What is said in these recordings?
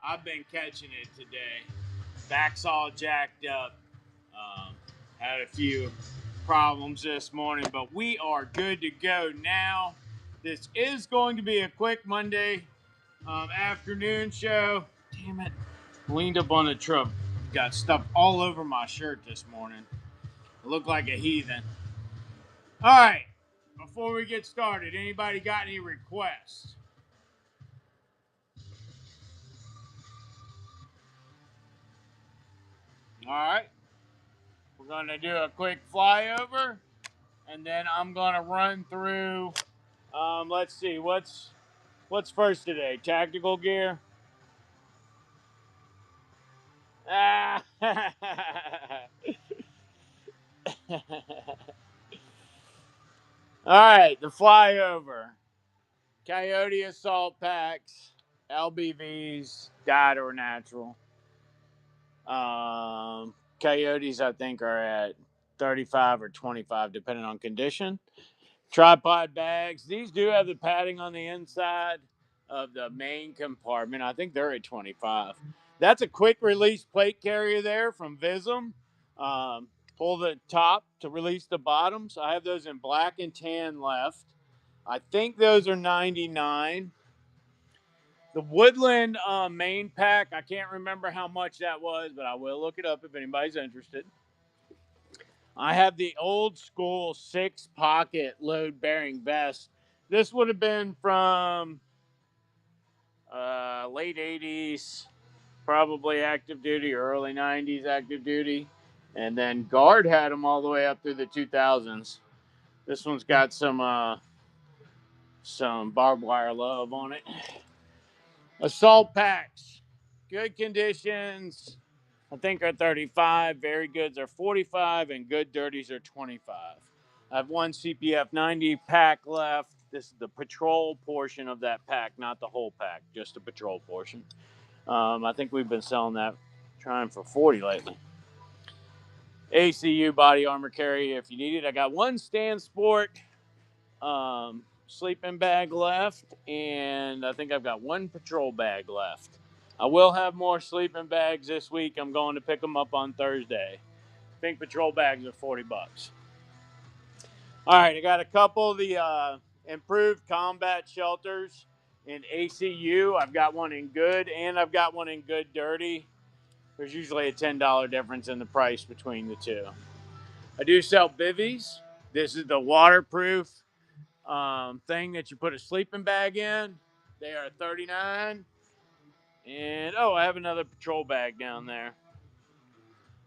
I've been catching it today. Back's all jacked up. Had a few problems this morning, but we are good to go now. This is going to be a quick Monday afternoon show. Damn it. Leaned up on the truck. Got stuff all over my shirt this morning. I look like a heathen. All right. Before we get started, anybody got any requests? All right. We're going to do a quick flyover, and then I'm going to run through. Let's see. What's first today? Tactical gear. Ah. All right, the flyover. Coyote assault packs, LBVs, dyed or natural. Coyotes, I think, are at 35 or 25, depending on condition. Tripod bags. These do have the padding on the inside of the main compartment. I think they're at 25. That's a quick release plate carrier there from Vism. Pull the top to release the bottoms. I have those in black and tan left. I think those are 99. The Woodland main pack, I can't remember how much that was, but I will look it up if anybody's interested. I have the old school 6-pocket load bearing vest. This would have been from late 80s, probably active duty, or early 90s active duty. And then Guard had them all the way up through the 2000s. This one's got some barbed wire love on it. Assault packs, good conditions, I think are 35. Very goods are 45, and good dirties are 25. I have one CPF 90 pack left. This is the patrol portion of that pack, not the whole pack, just the patrol portion. I think we've been selling that, trying for 40 lately. ACU body armor carrier if you need it. I got one Stand Sport sleeping bag left, and I think I've got one patrol bag left. I will have more sleeping bags this week. I'm going to pick them up on Thursday. I think patrol bags are 40 bucks. All right, I got a couple of the improved combat shelters in ACU. I've got one in good, and I've got one in good dirty. There's usually a $10 difference in the price between the two. I do sell bivvies. This is the waterproof thing that you put a sleeping bag in. They are 39. And I have another patrol bag down there.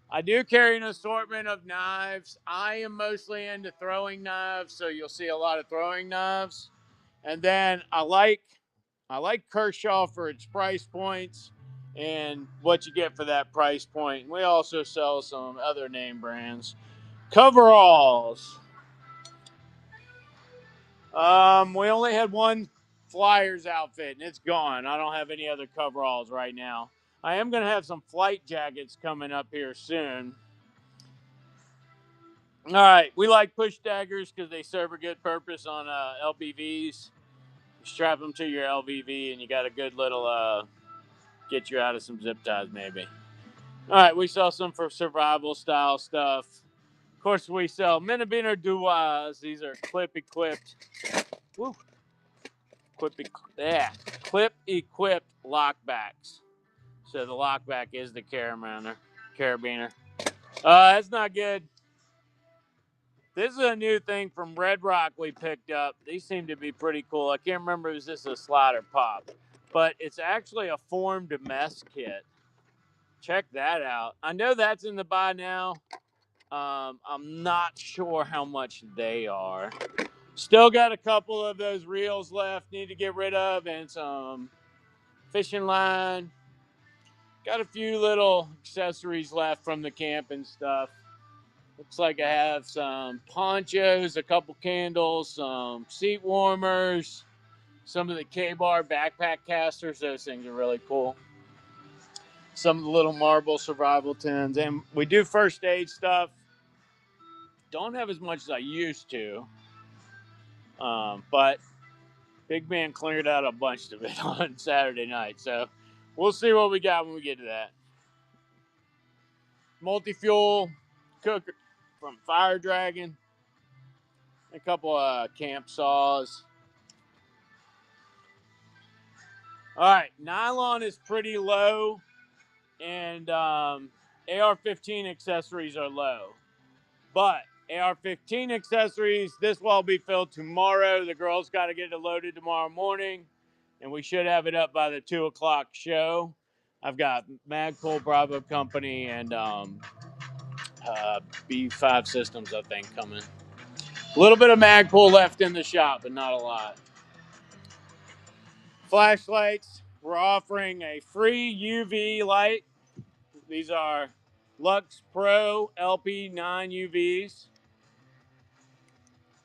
I do carry an assortment of knives. I am mostly into throwing knives, so you'll see a lot of throwing knives. And then I like Kershaw for its price points and what you get for that price point. We also sell some other name brands. Coveralls. We only had one Flyers outfit, and it's gone. I don't have any other coveralls right now. I am going to have some flight jackets coming up here soon. All right, we like push daggers because they serve a good purpose on LBVs. You strap them to your LBV, and you got a good little get you out of some zip ties, maybe. All right, we sell some for survival style stuff. Of course, we sell Minibiner Duas. These are clip equipped. Woo. Clip equipped lockbacks. So the lockback is the carabiner. That's not good. This is a new thing from Red Rock we picked up. These seem to be pretty cool. I can't remember if this is a slide or pop, but it's actually a formed mess kit. Check that out. I know that's in the buy now. I'm not sure how much they are. Still got a couple of those reels left, need to get rid of, and some fishing line. Got a few little accessories left from the camping stuff. Looks like I have some ponchos, a couple candles, some seat warmers, some of the K-Bar backpack casters. Those things are really cool. Some of the little marble survival tins. And we do first aid stuff. Don't have as much as I used to. But Big Man cleared out a bunch of it on Saturday night. So We'll see what we got when we get to that. Multi-fuel cooker from Fire Dragon. A couple of camp saws. All right, nylon is pretty low, and AR-15 accessories are low. But AR-15 accessories, this will be filled tomorrow. The girls got to get it loaded tomorrow morning, and we should have it up by the 2 o'clock show. I've got Magpul, Bravo Company, and B5 Systems, I think, coming. A little bit of Magpul left in the shop, but not a lot. Flashlights, we're offering a free UV light. These are Lux Pro LP9 UVs.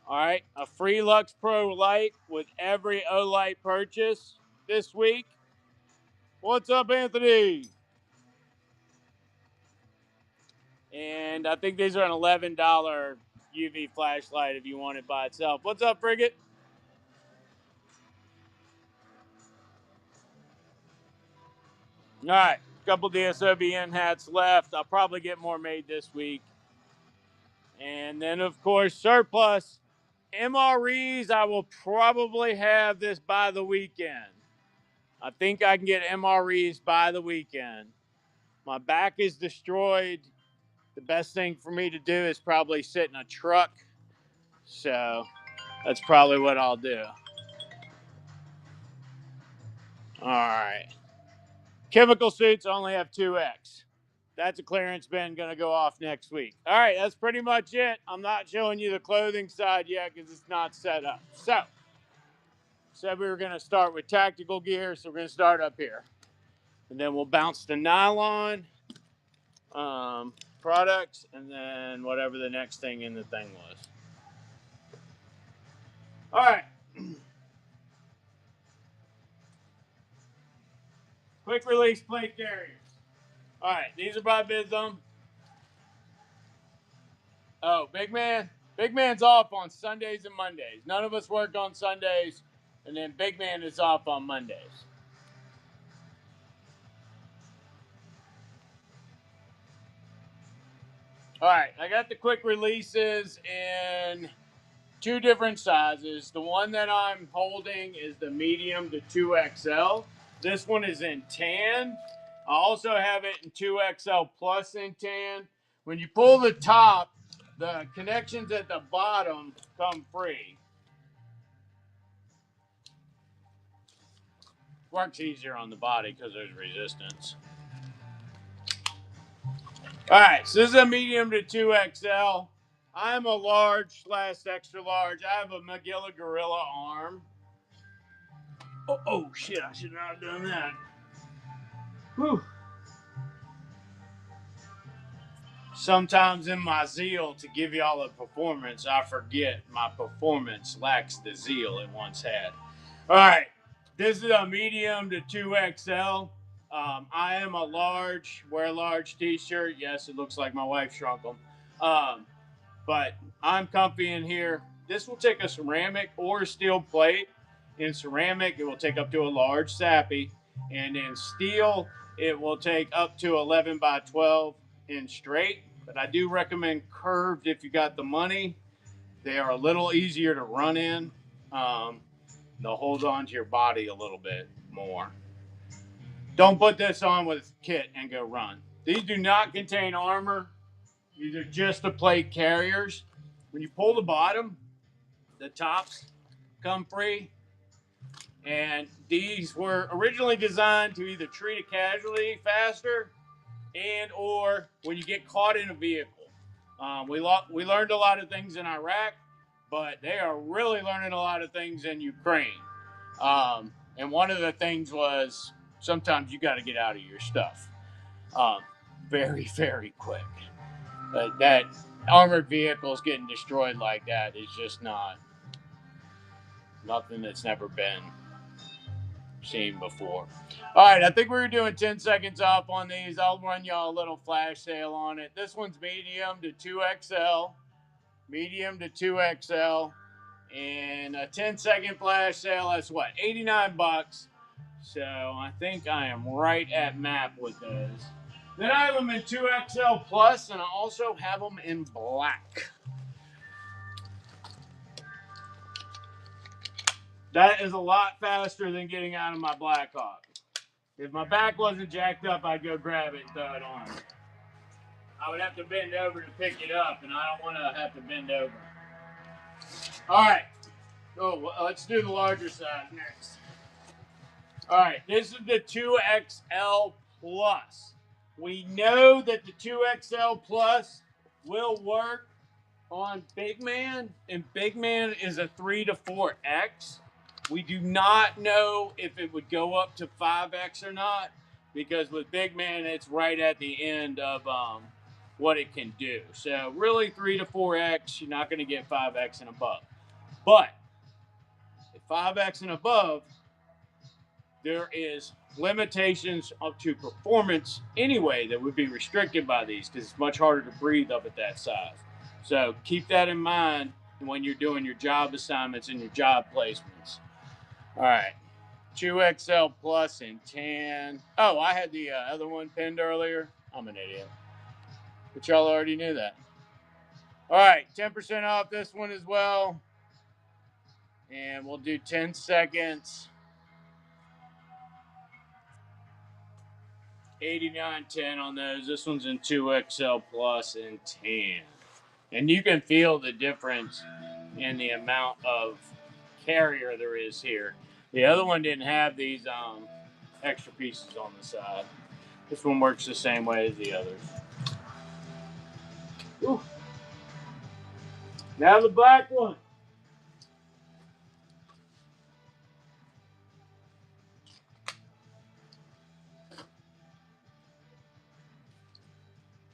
All right, a free Lux Pro light with every Olight purchase this week. What's up, Anthony? And I think these are an $11 UV flashlight if you want it by itself. What's up, Frigate? All right, a couple DSOBN hats left. I'll probably get more made this week. And then, of course, surplus MREs. I will probably have this by the weekend. I think I can get MREs by the weekend. My back is destroyed. The best thing for me to do is probably sit in a truck. So that's probably what I'll do. All right. Chemical suits only have 2X. That's a clearance bin going to go off next week. All right, that's pretty much it. I'm not showing you the clothing side yet because it's not set up. So, said we were going to start with tactical gear, so we're going to start up here. And then we'll bounce to nylon products, and then whatever the next thing in the thing was. All right. Quick release plate carriers. All right, these are by Bism. Oh, Big Man. Big Man's off on Sundays and Mondays. None of us work on Sundays, and then Big Man is off on Mondays. All right, I got the quick releases in 2 different sizes. The one that I'm holding is the medium to 2XL. This one is in tan. I also have it in 2XL plus in tan. When you pull the top, the connections at the bottom come free. Works easier on the body because there's resistance. All right, so this is a medium to 2XL. I'm a large / extra large. I have a Magilla Gorilla arm. Oh shit, I should not have done that. Whew. Sometimes in my zeal to give y'all a performance, I forget my performance lacks the zeal it once had. All right, this is a medium to 2XL. I am a large, wear a large t-shirt. Yes, it looks like my wife shrunk them. But I'm comfy in here. This will take a ceramic or a steel plate. In ceramic, it will take up to a large sappy. And in steel, it will take up to 11 by 12 in straight. But I do recommend curved if you got the money. They are a little easier to run in. They'll hold on to your body a little bit more. Don't put this on with kit and go run. These do not contain armor. These are just the plate carriers. When you pull the bottom, the tops come free. And these were originally designed to either treat a casualty faster and or when you get caught in a vehicle. We learned a lot of things in Iraq, but they are really learning a lot of things in Ukraine. And one of the things was sometimes you got to get out of your stuff very, very quick. That armored vehicles getting destroyed like that is just nothing that's never been seen before. All right, I think we were doing 10 seconds off on these. I'll run y'all a little flash sale on it. This one's medium to 2XL. Medium to 2XL. And a 10-second flash sale, that's what, $89. So I think I am right at map with those. Then I have them in 2XL plus, and I also have them in black. That is a lot faster than getting out of my Blackhawk. If my back wasn't jacked up, I'd go grab it and throw it on. I would have to bend over to pick it up, and I don't want to have to bend over. All right. Oh, well, let's do the larger size next. All right, this is the 2XL Plus. We know that the 2XL Plus will work on Big Man, and Big Man is a 3 to 4X. We do not know if it would go up to 5X or not, because with Big Man, it's right at the end of what it can do. So really 3 to 4X, you're not going to get 5X and above. But at 5X and above, there is limitations up to performance anyway that would be restricted by these, because it's much harder to breathe up at that size. So keep that in mind when you're doing your job assignments and your job placements. All right, 2XL Plus in tan. Oh, I had the other one pinned earlier. I'm an idiot. But y'all already knew that. All right, 10% off this one as well. And we'll do 10 seconds. 89.10 on those. This one's in 2XL Plus in tan. And you can feel the difference in the amount of carrier there is here. The other one didn't have these extra pieces on the side. This one works the same way as the others. Ooh. Now the black one.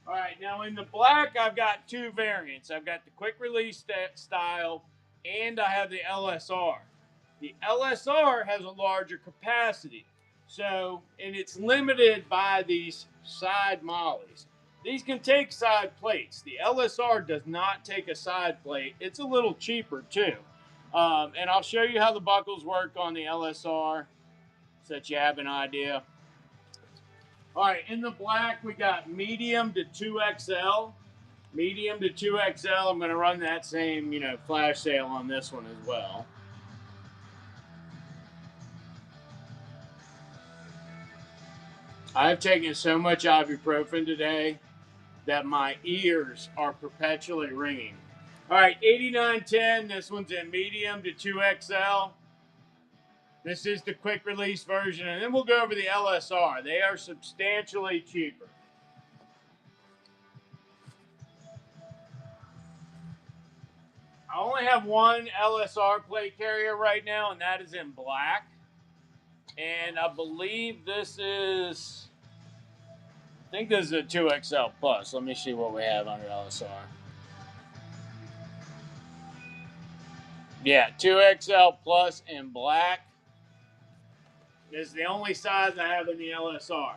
All right, now in the black, I've got two variants. I've got the quick release style, and I have the LSR. The LSR has a larger capacity, so, and it's limited by these side mollies. These can take side plates. The LSR does not take a side plate. It's a little cheaper too. And I'll show you how the buckles work on the LSR so that you have an idea. All right, in the black, we got medium to 2XL. Medium to 2XL. I'm going to run that same, flash sale on this one as well. I've taken so much ibuprofen today that my ears are perpetually ringing. All right, 89.10. This one's in medium to 2XL. This is the quick release version, and then we'll go over the LSR. They are substantially cheaper. I only have one LSR plate carrier right now, and that is in black. And I believe this is, I think this is a 2XL Plus. Let me see what we have under LSR. Yeah, 2XL Plus in black. This is the only size I have in the LSR.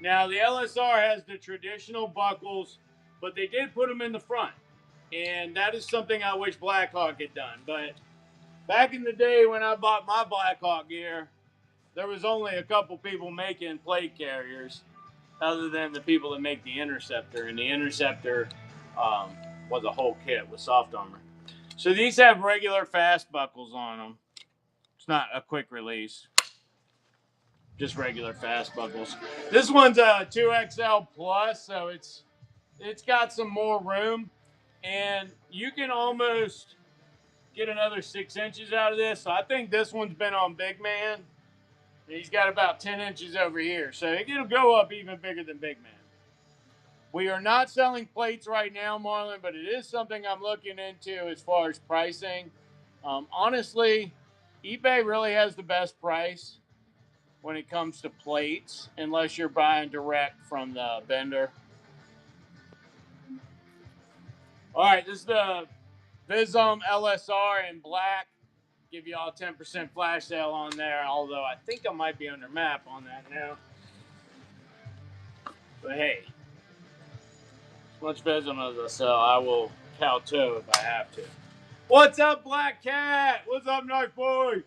Now, the LSR has the traditional buckles, but they did put them in the front. And that is something I wish Blackhawk had done. But back in the day when I bought my Blackhawk gear, there was only a couple people making plate carriers other than the people that make the Interceptor. And the Interceptor was a whole kit with soft armor. So these have regular fast buckles on them. It's not a quick release. Just regular fast buckles. This one's a 2XL Plus, so it's got some more room. And you can almost get another 6 inches out of this. So I think this one's been on Big Man. He's got about 10 inches over here. So it'll go up even bigger than Big Man. We are not selling plates right now, Marlon, but it is something I'm looking into as far as pricing. Honestly, eBay really has the best price when it comes to plates, unless you're buying direct from the vendor. All right, this is the Vizom LSR in black. Give you all 10% flash sale on there, although I think I might be under map on that now. But hey, as much Vizom as I sell, I will kowtow if I have to. What's up, Black Cat? What's up, Knife Boy?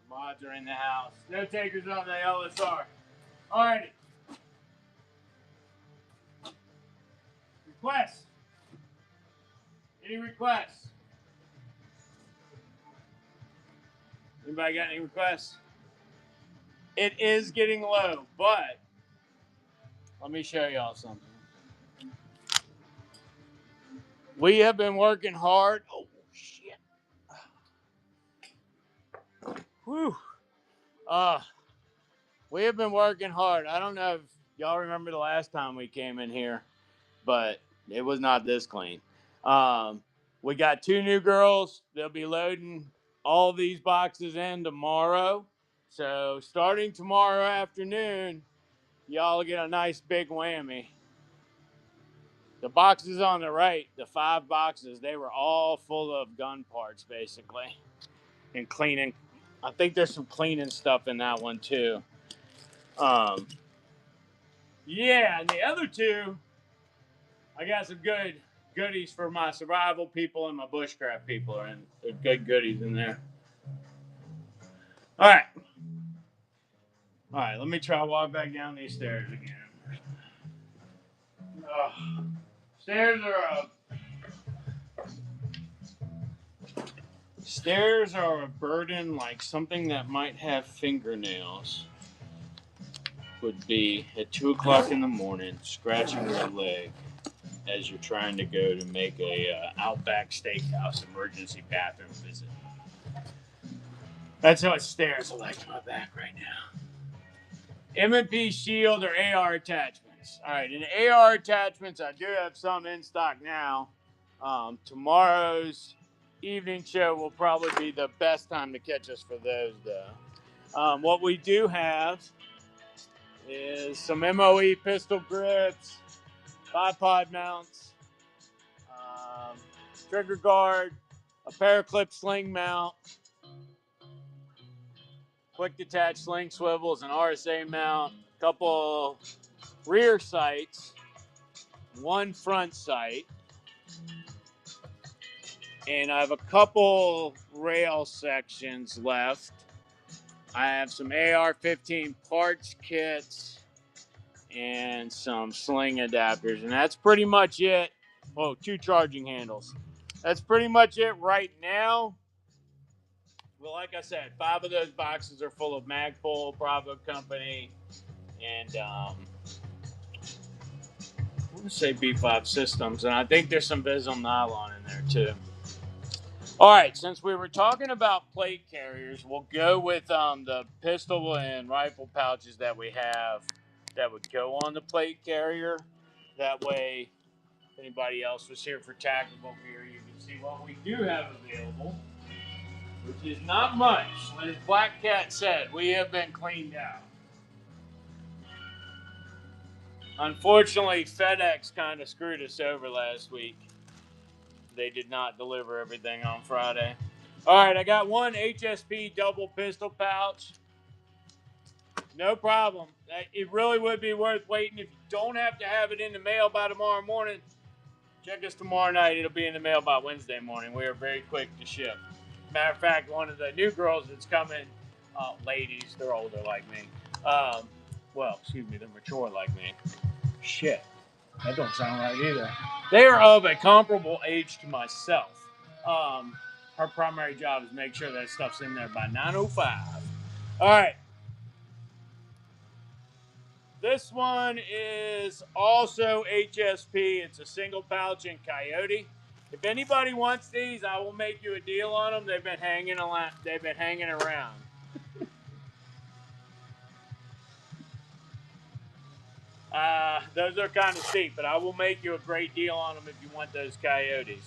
Mods are in the house. No takers on the LSR. Alrighty. Requests. Any requests? Anybody got any requests? It is getting low, but let me show y'all something. We have been working hard. Oh, shit. Whew. We have been working hard. I don't know if y'all remember the last time we came in here, but it was not this clean. We got 2 new girls. They'll be loading all these boxes in tomorrow. So starting tomorrow afternoon, y'all will get a nice big whammy. The boxes on the right, the 5 boxes, they were all full of gun parts, basically. And cleaning. I think there's some cleaning stuff in that one, too. Yeah, and the other 2, I got some good goodies for my survival people and my bushcraft people. And there's good goodies in there. All right. All right, let me try to walk back down these stairs again. Stairs are a burden like something that might have fingernails. Would be at 2 o'clock in the morning, scratching your leg as you're trying to go to make a Outback Steakhouse emergency bathroom visit. That's how stairs are like to my back right now. M&P shield or AR attachments. All right, in AR attachments, I do have some in stock now. Tomorrow's evening show will probably be the best time to catch us for those, though. What we do have is some MOE pistol grips, bipod mounts, trigger guard, a paraclip sling mount, quick detach sling swivels, an RSA mount, a couple rear sights, 1 front sight, and I have a couple rail sections left. I have some AR-15 parts kits and some sling adapters, and that's pretty much it. Oh, 2 charging handles. That's pretty much it right now. Well, like I said, 5 of those boxes are full of Magpul, Bravo Company, and I want to say B5 systems, and I think there's some Vism nylon in there too. All right, since we were talking about plate carriers, we'll go with the pistol and rifle pouches that we have that would go on the plate carrier. That way, if anybody else was here for tactical gear, you can see what we do have available, which is not much. As Black Cat said, we have been cleaned out. Unfortunately, FedEx kind of screwed us over last week. They did not deliver everything on Friday. All right, I got 1 HSP double pistol pouch. No problem. It really would be worth waiting. If you don't have to have it in the mail by tomorrow morning, check us tomorrow night. It'll be in the mail by Wednesday morning. We are very quick to ship. Matter of fact, one of the new girls that's coming, ladies, they're older like me. Well, excuse me, they're mature like me. Shit. That don't sound right either. They are of a comparable age to myself. Her primary job is make sure that stuff's in there by 9:05. All right. This one is also HSP. It's a single pouch in Coyote. If anybody wants these, I will make you a deal on them. They've been hanging around. Those are kind of steep, but I will make you a great deal on them if you want those Coyotes.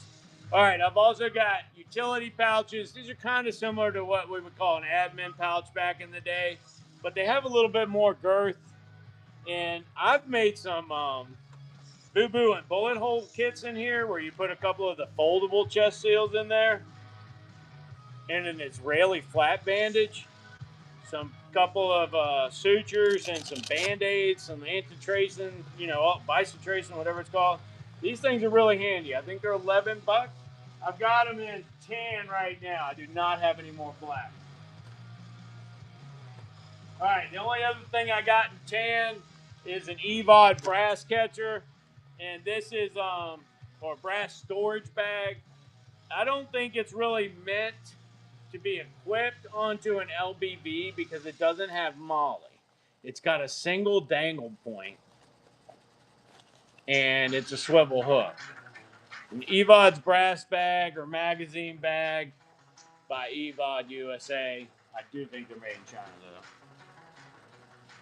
All right, I've also got utility pouches. These are kind of similar to what we would call an admin pouch back in the day, but they have a little bit more girth. And I've made some boo-boo and bullet hole kits in here where you put a couple of the foldable chest seals in there and an Israeli flat bandage, some couple of sutures and some Band-Aids, some anti-tracing, bisotracing, whatever it's called. These things are really handy. I think they're $11. I've got them in tan right now. I do not have any more black. All right, the only other thing I got in tan is an EVOD brass catcher, and this is or brass storage bag. I don't think it's really meant to be equipped onto an LBV because it doesn't have molly. It's got a single dangle point, and it's a swivel hook. An EVOD's brass bag or magazine bag by EVOD USA. I do think they're made in China, though.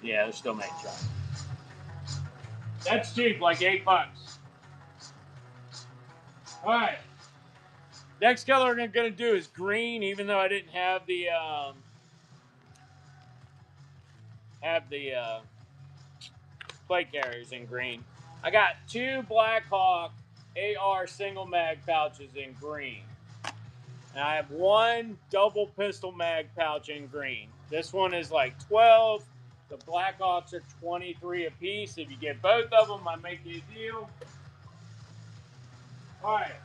Yeah, they're still made in China. That's cheap, like $8. All right. Next color I'm going to do is green, even though I didn't have the plate carriers in green. I got 2 Blackhawk AR single mag pouches in green. And I have 1 double pistol mag pouch in green. This one is like 12. The Blackhawks are 23 a piece. If you get both of them, I make you a deal. All right.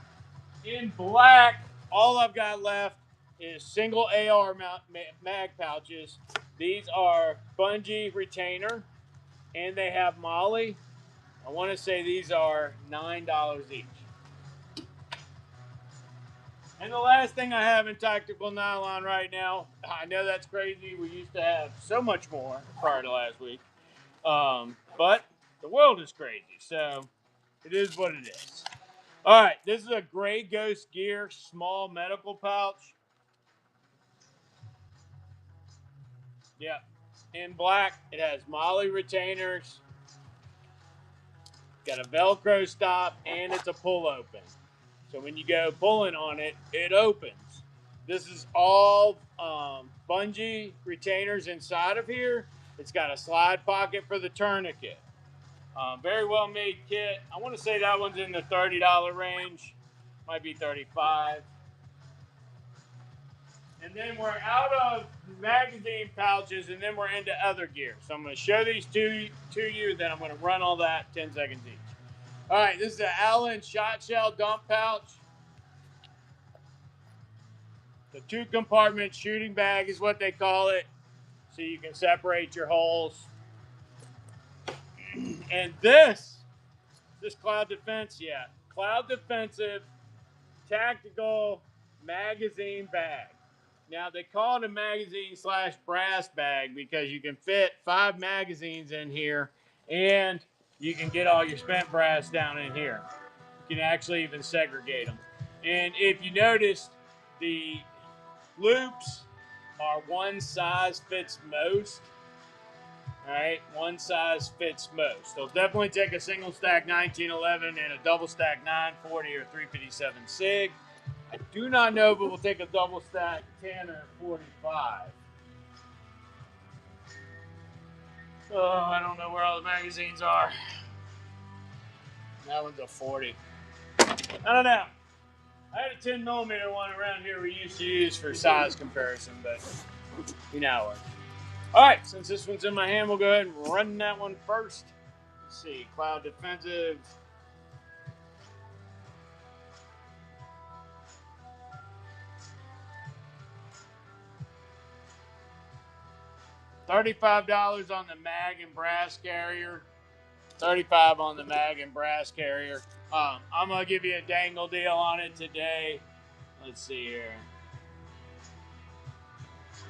In black, all I've got left is single AR mag pouches. These are bungee retainer, and they have molly. I want to say these are $9 each. And the last thing I have in tactical nylon right now, I know that's crazy. We used to have so much more prior to last week. But the world is crazy, so it is what it is. All right, this is a Gray Ghost Gear small medical pouch. Yeah, in black, it has molly retainers, got a Velcro stop, and it's a pull open. So when you go pulling on it, it opens. This is all bungee retainers inside of here. It's got a slide pocket for the tourniquet. Very well made kit. I want to say that one's in the $30 range. Might be $35. And then we're out of magazine pouches, and then we're into other gear. So I'm going to show these to you, then I'm going to run all that 10 seconds each. All right, this is the Allen shot shell dump pouch. The 2-compartment shooting bag is what they call it, so you can separate your holes. And this Cloud Defense, Cloud Defensive Tactical Magazine Bag. Now, they call it a magazine/brass bag because you can fit 5 magazines in here, and you can get all your spent brass down in here. You can actually even segregate them. And if you noticed, the loops are one size fits most. All right, one size fits most. They'll definitely take a single stack 1911 and a double stack 940 or 357 SIG. I do not know if it will take a double stack 10 or 45. Oh, I don't know where all the magazines are. That one's a 40. I don't know. I had a 10 millimeter one around here we used to use for size comparison, but you know how it works. All right, since this one's in my hand, we'll go ahead and run that one first. Let's see, Cloud Defensive. $35 on the mag and brass carrier. $35 on the mag and brass carrier. I'm gonna give you a dangle deal on it today. Let's see here.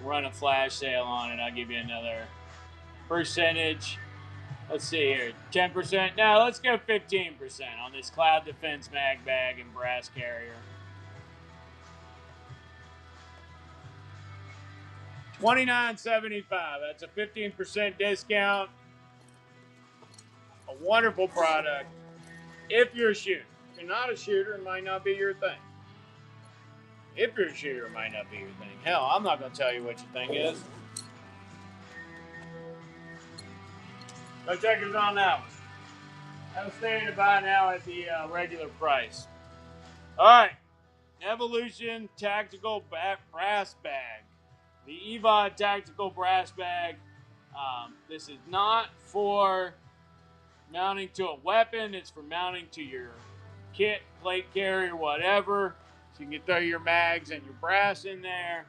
Run a flash sale on it. I'll give you another percentage. Let's see here. 10%. No, let's go 15% on this Cloud Defense mag bag and brass carrier. $29.75. That's a 15% discount. A wonderful product. If you're a shooter. If you're not a shooter, it might not be your thing. If you're a shooter, it might not be your thing. Hell, I'm not going to tell you what your thing is. Go check us on that one. I'm staying to buy now at the regular price. All right. Evolution Tactical Brass Bag. The EVOD Tactical Brass Bag. This is not for mounting to a weapon. It's for mounting to your kit, plate carrier, whatever. So you can throw your mags and your brass in there.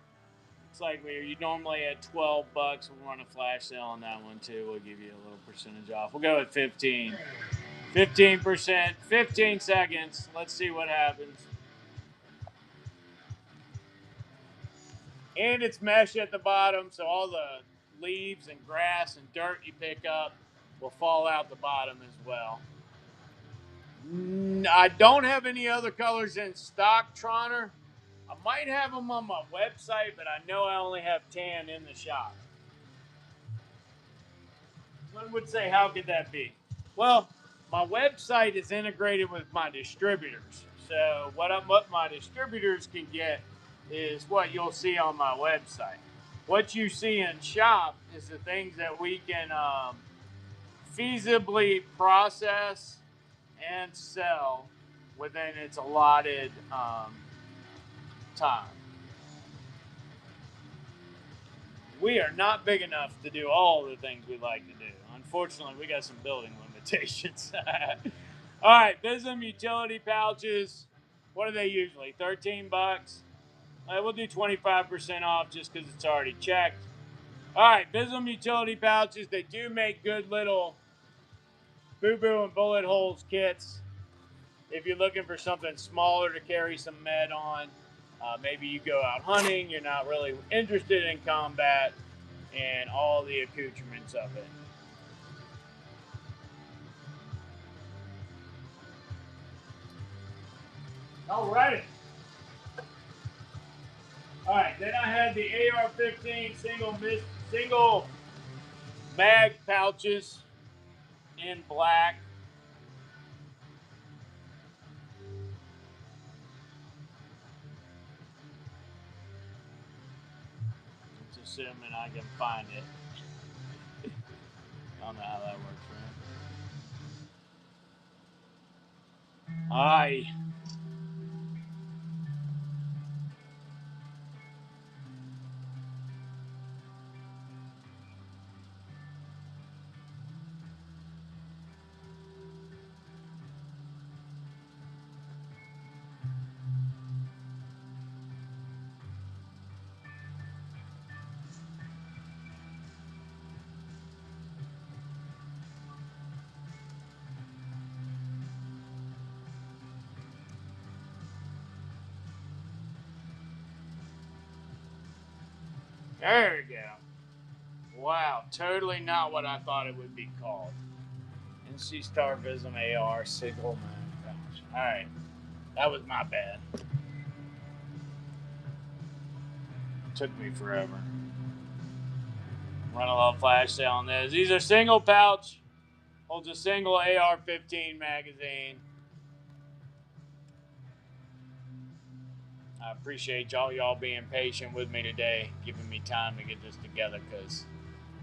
It's like you normally at 12 bucks. We'll run a flash sale on that one too. We'll give you a little percentage off. We'll go with 15. 15%, 15 seconds. Let's see what happens. And it's mesh at the bottom, so all the leaves and grass and dirt you pick up will fall out the bottom as well. I don't have any other colors in stock, Troner. I might have them on my website, but I know I only have tan in the shop. One would say, how could that be? Well, my website is integrated with my distributors. So what my distributors can get is what you'll see on my website. What you see in shop is the things that we can feasibly process and sell within its allotted time. We are not big enough to do all the things we like to do. Unfortunately, we got some building limitations. All right, Bism utility pouches. What are they usually? 13 bucks. We'll do 25% off just because it's already checked. All right, Bism utility pouches. They do make good little boo-boo and bullet holes kits. If you're looking for something smaller to carry some med on, maybe you go out hunting, you're not really interested in combat, and all the accoutrements of it. Alrighty. Alright, then I had the AR-15 single mag pouches in black. Just assuming I can find it. I don't know how that works, right? Aye. There we go. Wow, totally not what I thought it would be called. NC Star Vism AR single mag pouch. Alright, that was my bad. Took me forever. Run a little flash sale on this. These are single pouch. Holds a single AR-15 magazine. I appreciate y'all being patient with me today, giving me time to get this together, because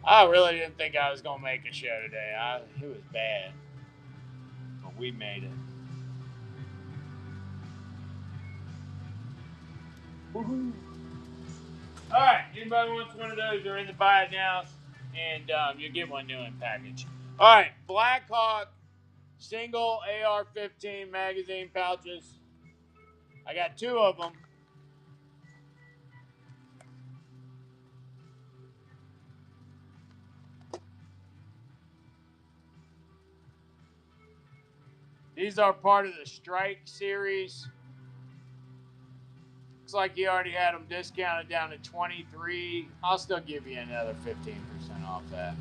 I really didn't think I was going to make a show today. It was bad, but we made it. Woohoo! All right, anybody wants one of those, they're in the buy it now, and you get one new in package. All right, Black Hawk single AR-15 magazine pouches. I got 2 of them. These are part of the Strike series. Looks like you already had them discounted down to 23. I'll still give you another 15% off that.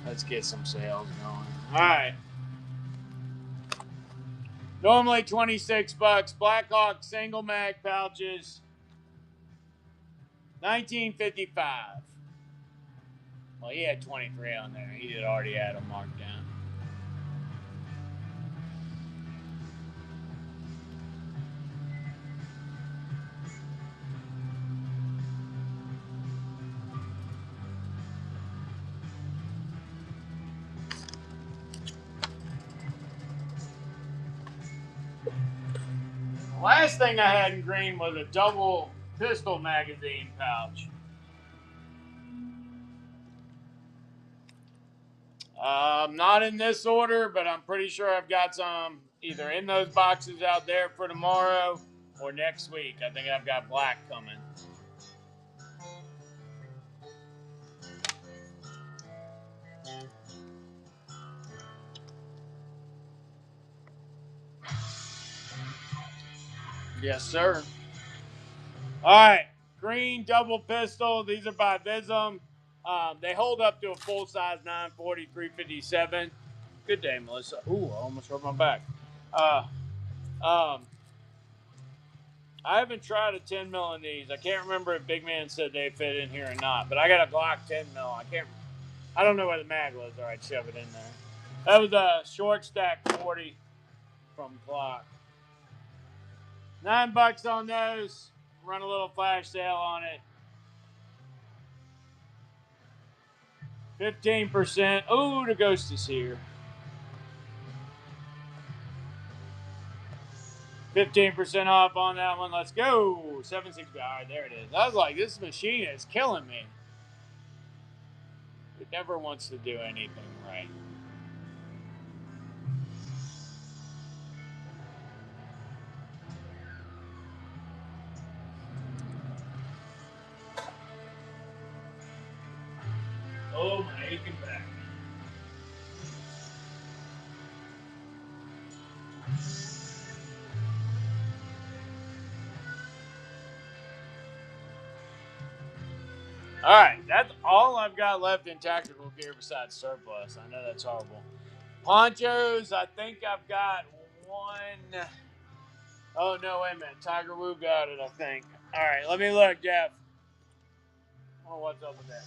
Let's get some sales going. All right. Normally 26 bucks. Black Hawk single mag pouches. 1955. Well, he had 23 on there. He had already had them marked down. The last thing I had in green was a double pistol magazine pouch. Not in this order, but I'm pretty sure I've got some either in those boxes out there for tomorrow or next week. I think I've got black coming. Yes, sir. All right, green double pistol. These are by Vism. They hold up to a full size 940 357. Good day, Melissa. Ooh, I almost hurt my back. Uh, um, I haven't tried a 10 mil in these. I can't remember if Big Man said they fit in here or not, but I got a Glock 10 mil. I don't know where the mag was. All right, shove it in there. That was a short stack 40 from Glock. $9 on those. Run a little flash sale on it. 15%. Oh, the ghost is here. 15% off on that one. Let's go. 760. All right, there it is. I was like, this machine is killing me. It never wants to do anything right. Oh, my aching back. All right, that's all I've got left in tactical gear besides surplus. I know that's horrible. Ponchos, I think I've got one. Oh, no, wait a minute. Tiger Woo got it, I think. All right, let me look, Jeff. Oh, what's up with that?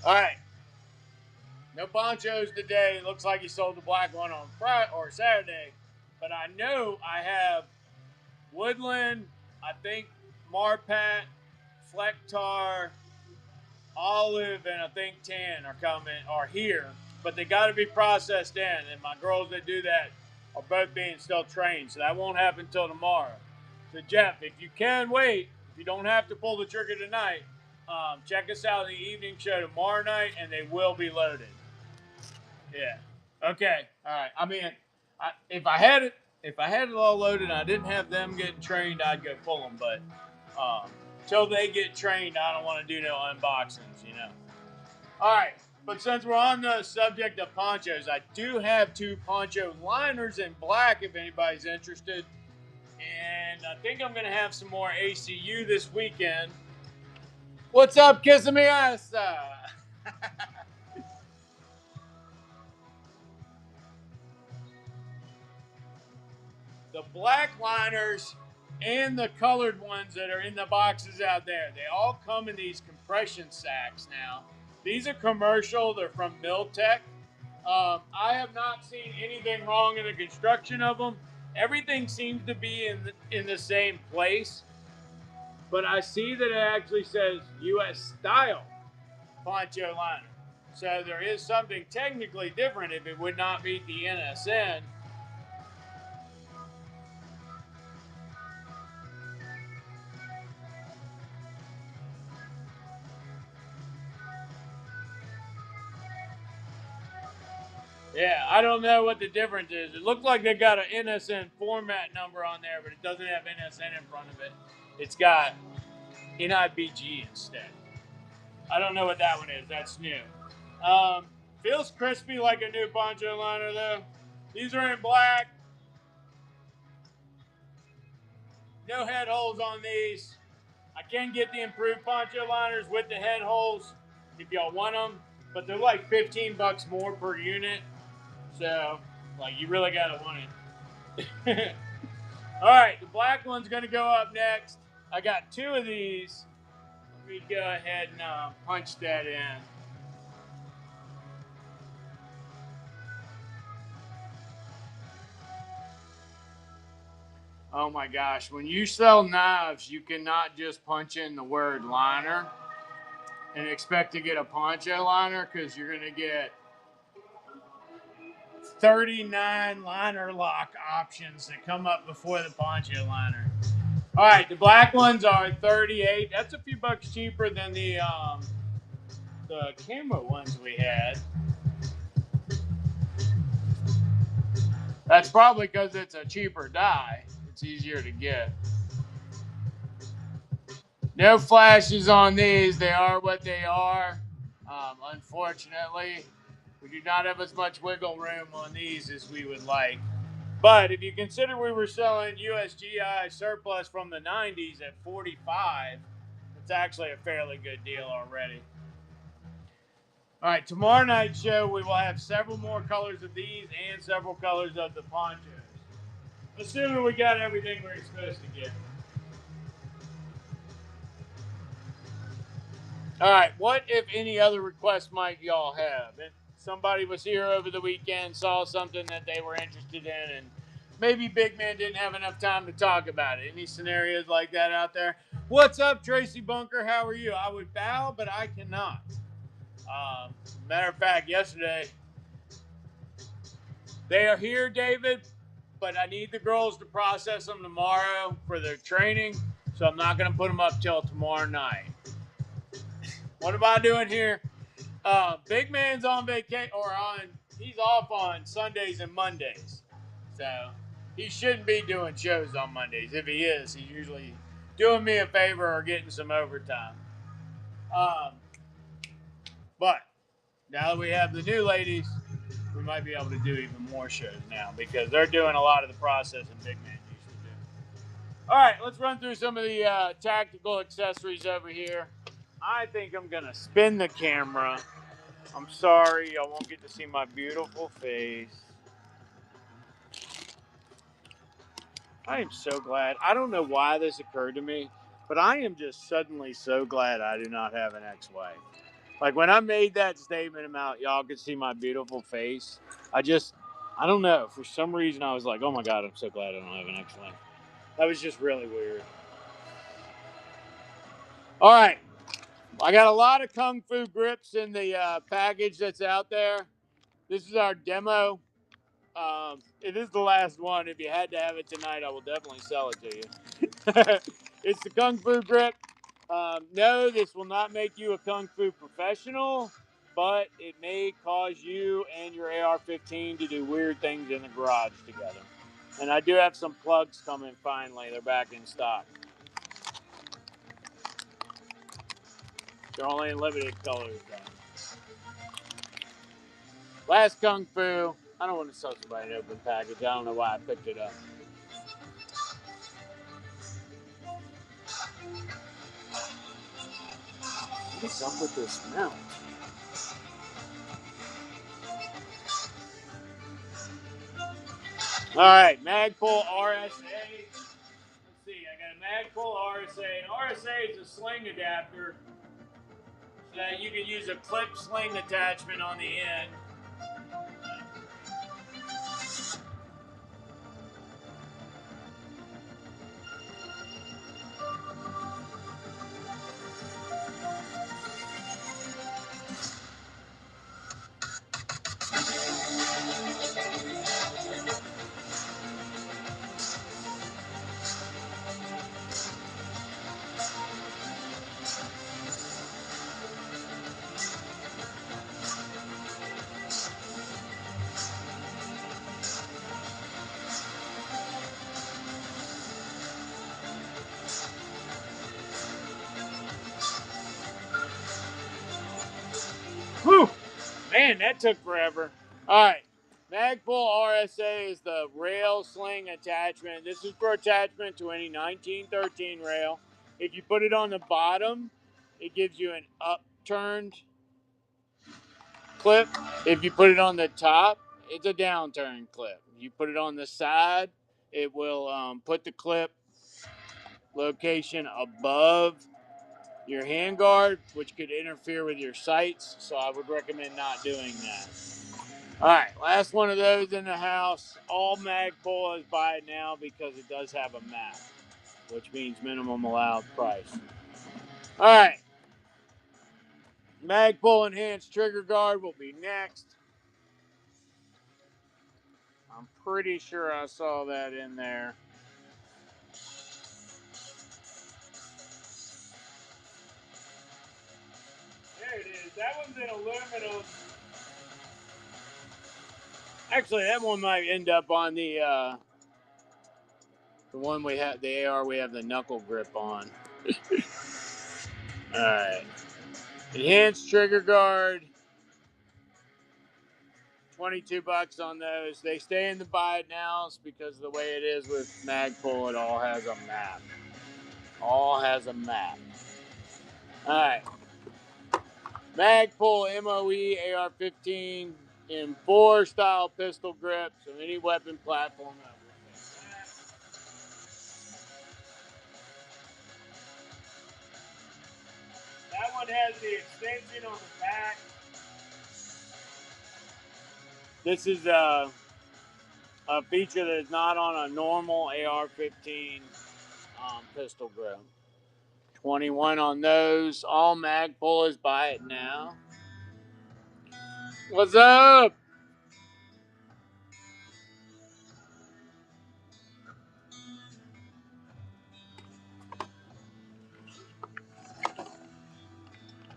All right. No ponchos today. Looks like he sold the black one on Friday or Saturday. But I know I have Woodland, I think Marpat, Flectar, Olive, and I think Tan are here. But they got to be processed in. And my girls that do that are both being still trained. So that won't happen until tomorrow. So, Jeff, if you can wait, if you don't have to pull the trigger tonight, check us out in the evening show tomorrow night, and they will be loaded. Yeah. Okay. All right. I mean, if I had it all loaded, and I didn't have them getting trained, I'd go pull them. But till they get trained, I don't want to do no unboxings. You know. All right. But since we're on the subject of ponchos, I do have two poncho liners in black. If anybody's interested, and I think I'm gonna have some more ACU this weekend. What's up, kissing me ass? The black liners and the colored ones that are in the boxes out there, they all come in these compression sacks now. These are commercial. They're from Miltech. I have not seen anything wrong in the construction of them. Everything seems to be in the same place. But I see that it actually says U.S. style poncho liner. So there is something technically different if it would not meet the NSN. Yeah, I don't know what the difference is. It looks like they got an NSN format number on there, but it doesn't have NSN in front of it. It's got NIBG instead. I don't know what that one is. That's new. Feels crispy like a new poncho liner, though. These are in black. No head holes on these. I can get the improved poncho liners with the head holes if y'all want them, but they're like $15 more per unit. So, like, you really gotta want it. All right, the black one's gonna go up next. I got two of these. Let me go ahead and punch that in. Oh my gosh, when you sell knives, you cannot just punch in the word liner and expect to get a poncho liner because you're gonna get 39 liner lock options that come up before the poncho liner. All right, the black ones are 38. That's a few bucks cheaper than the camera ones we had. That's probably because it's a cheaper dye. It's easier to get. No flashes on these. They are what they are. Unfortunately, we do not have as much wiggle room on these as we would like. But if you consider we were selling USGI surplus from the 90s at 45, it's actually a fairly good deal already. All right, tomorrow night's show, we will have several more colors of these and several colors of the ponchos. Assuming we got everything we're supposed to get. All right, what, if any, other requests might y'all have? If somebody was here over the weekend, saw something that they were interested in, and maybe Big Man didn't have enough time to talk about it. Any scenarios like that out there? What's up, Tracy Bunker? How are you? I would bow, but I cannot. Matter of fact, yesterday, they are here, David, but I need the girls to process them tomorrow for their training, so I'm not going to put them up till tomorrow night. What am I doing here? Big Man's on vacation, he's off on Sundays and Mondays. So he shouldn't be doing shows on Mondays. If he is, he's usually doing me a favor or getting some overtime. But now that we have the new ladies, we might be able to do even more shows now because they're doing a lot of the processing Big Man used to do. All right, let's run through some of the tactical accessories over here. I think I'm going to spin the camera. I'm sorry, I won't get to see my beautiful face. I am so glad. I don't know why this occurred to me, but I am just suddenly so glad I do not have an ex-wife. Like when I made that statement about y'all could see my beautiful face, I don't know. For some reason, I was like, oh my God, I'm so glad I don't have an ex-wife. That was just really weird. All right. I got a lot of Kung Fu grips in the package that's out there. This is our demo. It is the last one. If you had to have it tonight, I will definitely sell it to you. It's the Kung Fu grip. No, this will not make you a Kung Fu professional, but it may cause you and your AR-15 to do weird things in the garage together. And I do have some plugs coming finally. They're back in stock. They're only in limited colors, though. Last Kung Fu. I don't want to sell somebody an open package. I don't know why I picked it up. What's up with this mount? All right, Magpul RSA. Let's see, I got a Magpul RSA. An RSA is a sling adapter so that you can use a clip sling attachment on the end. Whew! Man, that took forever. All right. Magpul RSA is the rail sling attachment. This is for attachment to any 1913 rail. If you put it on the bottom, it gives you an upturned clip. If you put it on the top, it's a downturned clip. You put it on the side, it will put the clip location above your handguard, which could interfere with your sights. So I would recommend not doing that. All right, last one of those in the house. All Magpul is buy it now because it does have a map, which means minimum allowed price. All right, Magpul enhanced trigger guard will be next. I'm pretty sure I saw that in there. That one's in aluminum. Actually, that one might end up on the one we have, the AR we have the knuckle grip on. All right. Enhanced trigger guard. $22 on those. They stay in the buy it nows because the way it is with Magpul, it all has a map. All has a map. All right. Magpul MOE AR-15 M4 style pistol grip, so any weapon platform that will fit that. That one has the extension on the back. This is a feature that is not on a normal AR-15 pistol grip. 21 on those. All Magpul is buy it now. What's up?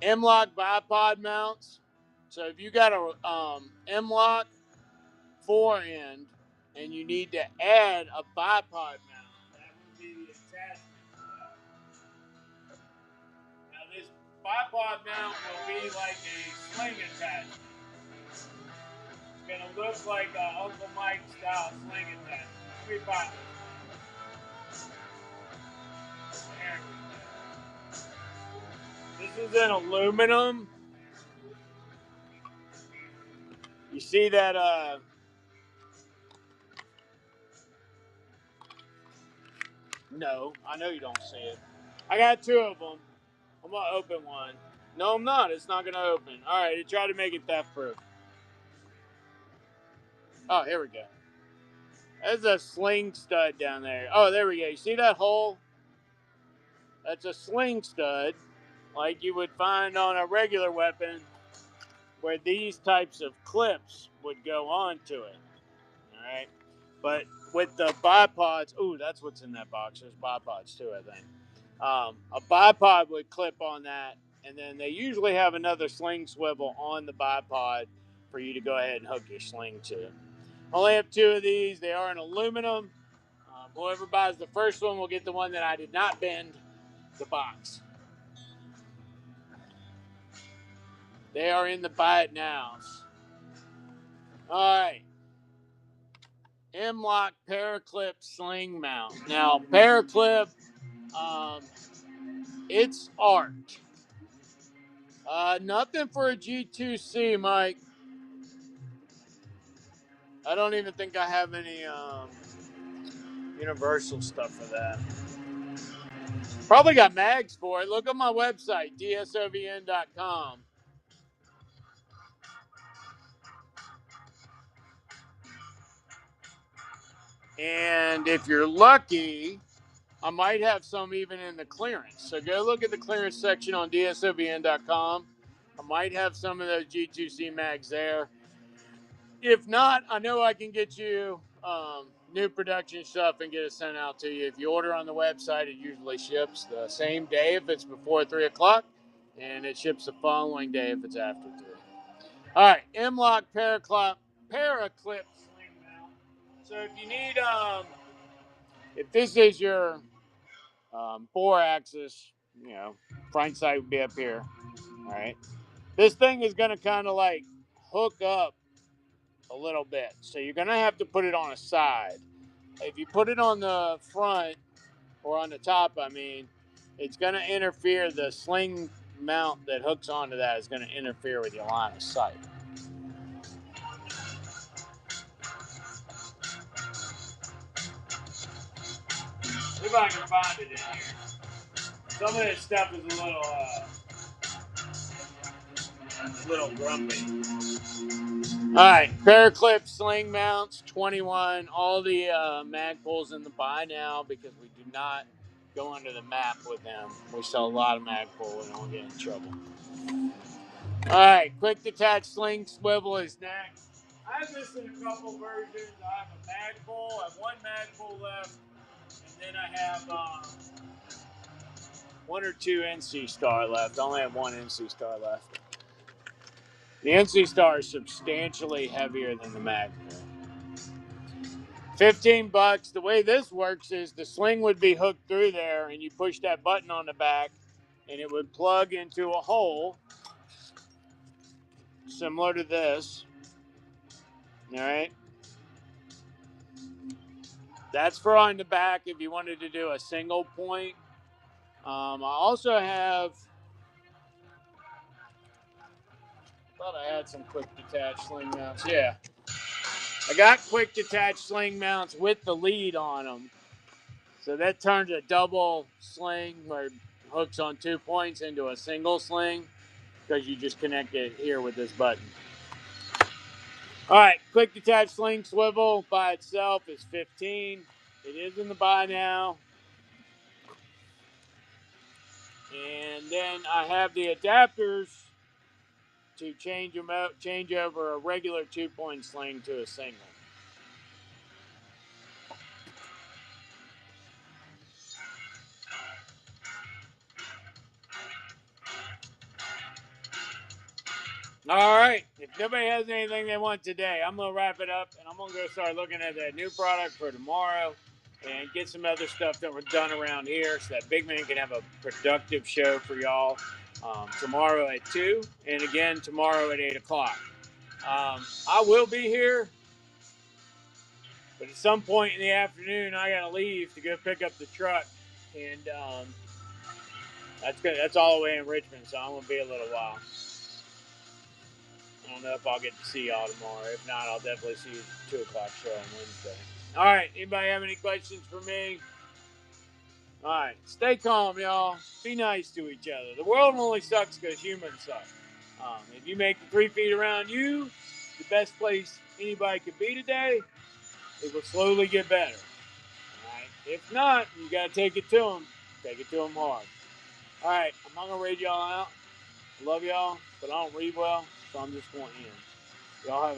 M-Lock bipod mounts. So if you got a M-Lock fore-end and you need to add a bipod mount, that would be the attachment for that. Now this bipod mount will be like a sling attachment. It's going to look like a Uncle Mike style sling attachment. Let me find this. There we go. This is in aluminum. You see that no, I know you don't see it. I got two of them. I'm going to open one. No, I'm not. It's not going to open. All right, it tried to make it theft proof. Oh, here we go. There's a sling stud down there. Oh, there we go. You see that hole? That's a sling stud, like you would find on a regular weapon, where these types of clips would go onto it. All right? But with the bipods, ooh, that's what's in that box. There's bipods too, I think. A bipod would clip on that, and then they usually have another sling swivel on the bipod for you to go ahead and hook your sling to. Only have two of these. They are in aluminum. Whoever buys the first one will get the one that I did not bend the box. They are in the buy it nows. All right. M-Lock Paraclip Sling Mount. Now, Paraclip, it's art. Nothing for a G2C, Mike. I don't even think I have any universal stuff for that. Probably got mags for it. Look on my website, dsovn.com. And if you're lucky, I might have some even in the clearance. So go look at the clearance section on dsovn.com. I might have some of those G2C mags there. If not, I know I can get you new production stuff and get it sent out to you. If you order on the website, it usually ships the same day if it's before 3 o'clock, and it ships the following day if it's after 3. All right, M-Lock Paraclip Sling Mount. So if you need, if this is your 4-axis, front sight would be up here. All right, this thing is going to kind of like hook up a little bit, so you're going to have to put it on a side. If you put it on the front or on the top, it's going to interfere. The sling mount that hooks onto that is going to interfere with your line of sight. If I can find it in here. Some of this stuff is a little grumpy. All right, Paraclip sling mounts, 21. All the Magpuls in the buy now because we do not go under the map with them. We sell a lot of Magpul. We don't get in trouble. All right, quick detach sling swivel is next. I have this in a couple versions. I have a Magpul. I have one Magpul left, and then I have one or two NC Star left. I only have one NC Star left. The NC Star is substantially heavier than the Magpul. $15. The way this works is the sling would be hooked through there, and you push that button on the back, and it would plug into a hole similar to this. All right. That's for on the back if you wanted to do a single point. I also have, thought I had some quick detach sling mounts. Yeah. I got quick detach sling mounts with the lead on them. So that turns a double sling where it hooks on 2 points into a single sling because you just connect it here with this button. All right, quick detach sling swivel by itself is $15. It is in the buy now. And then I have the adapters to change over a regular 2-point sling to a single. All right. If nobody has anything they want today, I'm going to wrap it up, and I'm going to go start looking at that new product for tomorrow and get some other stuff that was done around here so that Big Man can have a productive show for y'all tomorrow at 2 and again tomorrow at 8 o'clock. I will be here, but at some point in the afternoon, I got to leave to go pick up the truck, and that's all the way in Richmond, so I'm going to be a little while. I don't know if I'll get to see y'all tomorrow. If not, I'll definitely see you at 2 o'clock show on Wednesday. All right. Anybody have any questions for me? All right. Stay calm, y'all. Be nice to each other. The world only sucks because humans suck. If you make the 3 feet around you the best place anybody could be today, it will slowly get better. All right. If not, you got to take it to them. Take it to them hard. All right. I'm not going to read y'all out. I love y'all, but I don't read well, so I'm just going in. Y'all have a